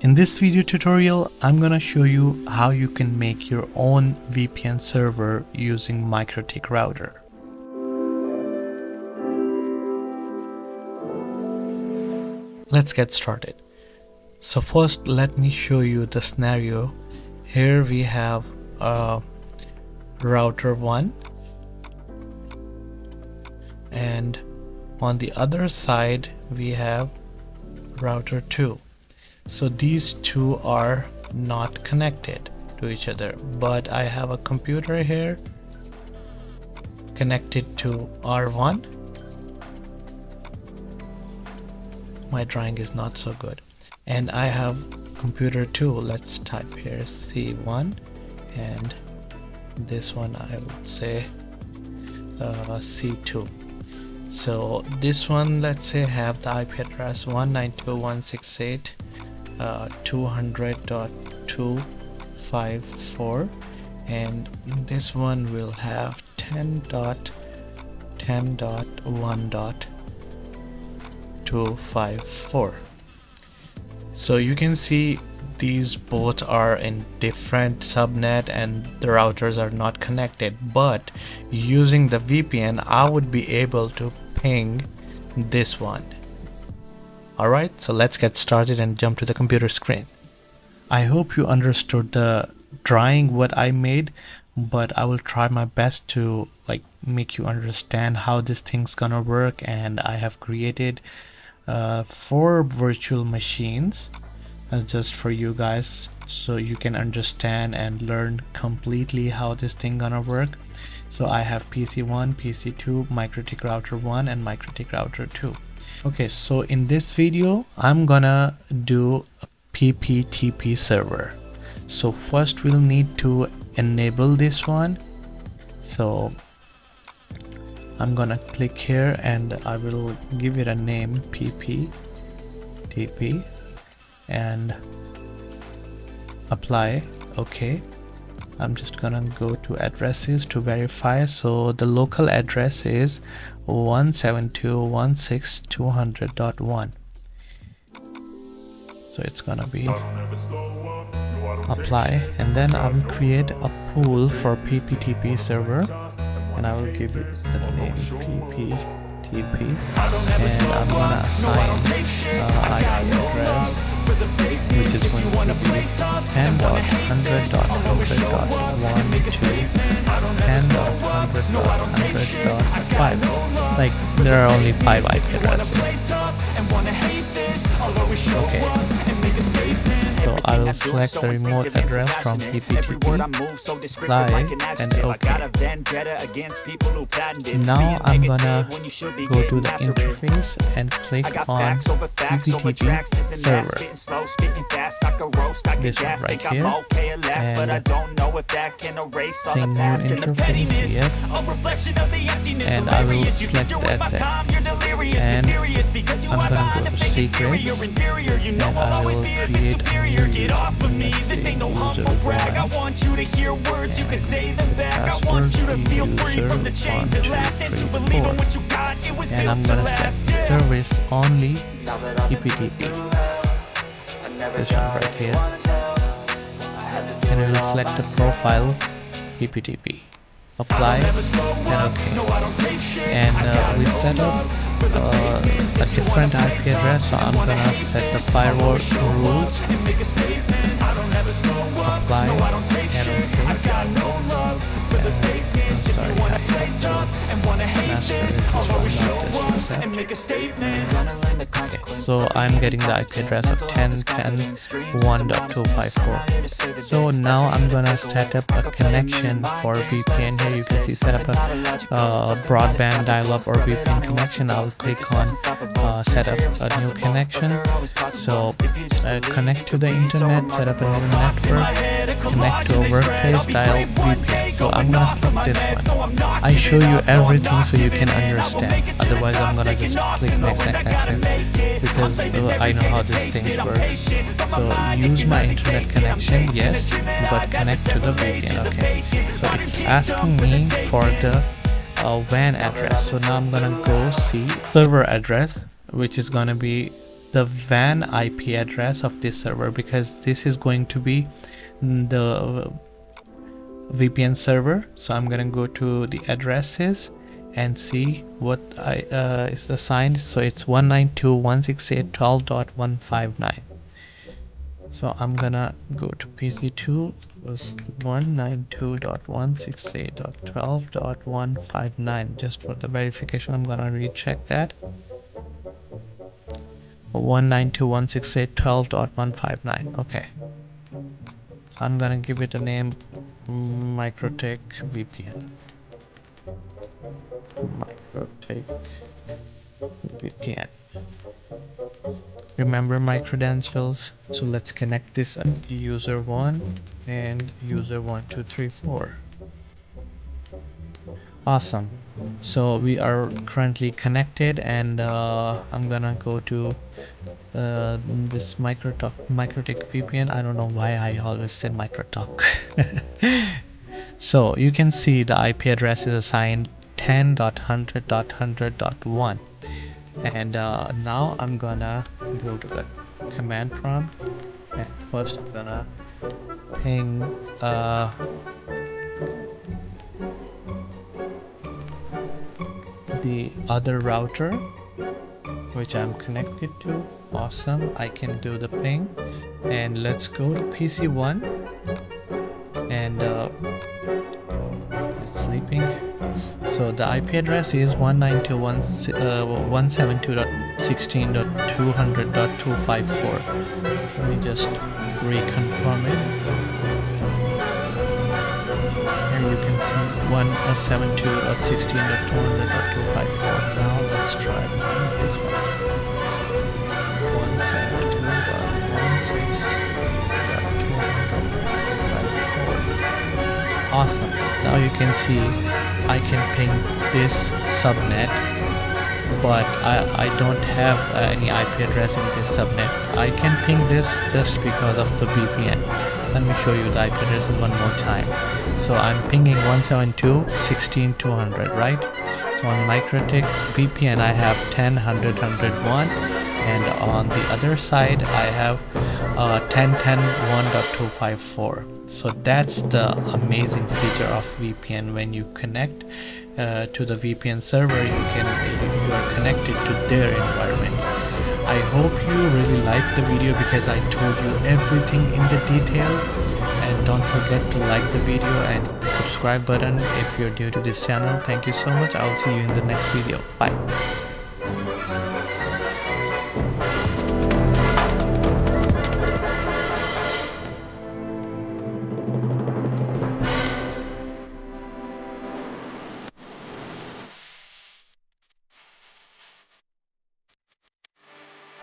In this video tutorial, I'm gonna show you how you can make your own VPN server using MikroTik router. Let's get started. So first, let me show you the scenario. Here we have router 1, and on the other side we have router 2. So these two are not connected to each other, but I have a computer here connected to R1. My drawing is not so good. And I have computer 2. Let's type here C1, and this one I would say C2. So this one, let's say, have the IP address 192.168.200.254, and this one will have 10.10.1.254. So you can see these both are in different subnet and the routers are not connected, but using the VPN I would be able to ping this one. Alright, so let's get started and jump to the computer screen. I hope you understood the drawing what I made, but I will try my best to make you understand how this thing's gonna work. And I have created 4 virtual machines just for you guys, so you can understand and learn completely how this thing gonna work. So I have PC1, PC2, MikroTik router 1 and MikroTik router 2. Okay, so in this video I'm gonna do a PPTP server. So first we'll need to enable this one. So I'm gonna click here and I will give it a name, PPTP, and apply. Okay, I'm just gonna go to addresses to verify. So the local address is 172.168.200.1. so it's gonna be apply, and then I will create a pool for PPTP server and I will give it the name PPTP, and I'm gonna assign IP address, which is going to be 10.100.100.1 to 10.100.100.5. Like, there are only 5 IP addresses. Okay, so I will select the remote address from PPTP, apply, and OK. Now I'm gonna go to the interface and click on PPTP server, this one right here, and saying new interface, yes, and I will select that, and I'm gonna go to secrets, and I will create a new user, let's say user 1, and password user 12334, and I'm gonna select service only PPTP, this one right here, and we will select the profile PPTP, apply, and OK. And we set up a different IP address, so I'm gonna set the firewall rules, apply, and OK. Sorry, I have to master this one, not just accept. So I'm getting the IP address of 10.10.1.254. So now I'm gonna set up a connection for VPN. Here you can see set up a broadband dial-up or VPN connection. I'll click on set up a new connection. So connect to the internet, set up a new network, connect to a workplace, dial VPN. So I'm gonna select this one. I show you everything so you can understand. Otherwise I'm gonna just click next because I know how this thing works. So use my internet connection, yes, but connect to the VPN. Okay, so it's asking me for the WAN address. So now I'm gonna go see server address, which is gonna be the WAN IP address of this server, because this is going to be the VPN server. So I'm gonna go to the addresses and see what is assigned. So it's 192.168.12.159. So I'm gonna go to PC2, was 192.168.12.159. Just for the verification, I'm gonna recheck that. 192.168.12.159. Okay. So I'm gonna give it a name, MikroTik VPN. MikroTik VPN. Remember my credentials. So let's connect this user 1 and user 1234. Awesome. So we are currently connected, and I'm gonna go to this MikroTik VPN. I don't know why I always said MikroTik. So you can see the IP address is assigned 10.100.100.1, and now I'm gonna go to the command prompt, and first I'm gonna ping the other router which I'm connected to. Awesome, I can do the ping, and let's go to PC1, and it's sleeping. So the IP address is 192.172.16.200.254. Let me just reconfirm it. Here you can see 172.16.200.254. Now let's try this one. 172.16.200.254. Awesome. Now you can see I can ping this subnet, but I don't have any IP address in this subnet. I can ping this just because of the VPN. Let me show you the IP addresses one more time. So I'm pinging 172.16.200, right? So on MikroTik VPN I have 10.100.101, and on the other side I have 10.10.1.254. So that's the amazing feature of VPN. When you connect to the VPN server, you are connected to their environment. I hope you really liked the video because I told you everything in the details. And don't forget to like the video and the subscribe button if you're new to this channel. Thank you so much. I'll see you in the next video. Bye.